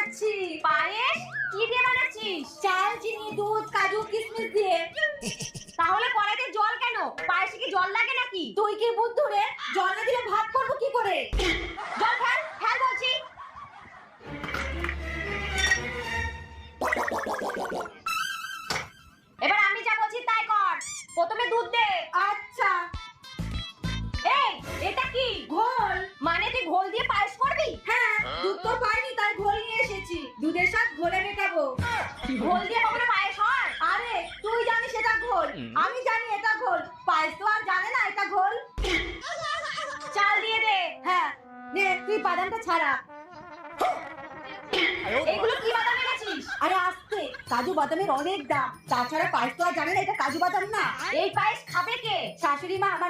বানাচ্ছি। পায়েস কি দিয়ে বানাচ্ছিস? চাল, চিনি, দুধ, কাজু, কিশমিশ দিয়ে। তাহলে কড়াইতে জল কেন? পায়েসে কি জল লাগে নাকি? তুই কি বুদ্ধু রে? জল না দিলে ভাত করবো কি করে? জল ফেল, ফেল বলছি। এবার আমি যা বলছি তাই কর। প্রথমে দুধ দে। আচ্ছা। এই, এটা কি? ঘোল। মানে তুই ঘোল দিয়ে পায়েস করবি? হ্যাঁ, দুধ তো পাইনি তাই ঘোল নিয়ে এসেছি। দুধের সাথে ঘোলে মেটাবো। ঘোল দিয়ে কখনো পায়েস হয়? আরে তুই জানিস এটা ঘোল, আমি জানি এটা ঘোল। পায়েস তো আর জানে না এটা ঘোল। চাল দিয়ে দে। হ্যাঁ, নে তুই বাদামটা ছাড়া। এগুলো কি বাদাম এনেছিস? আরে আস্তে, কাজু বাদামের অনেক দাম। তাছাড়া পায়েস তো আর জানে না এটা কাজু বাদাম না। এই পায়েস খাবে কে? শাশুড়ি মা আমার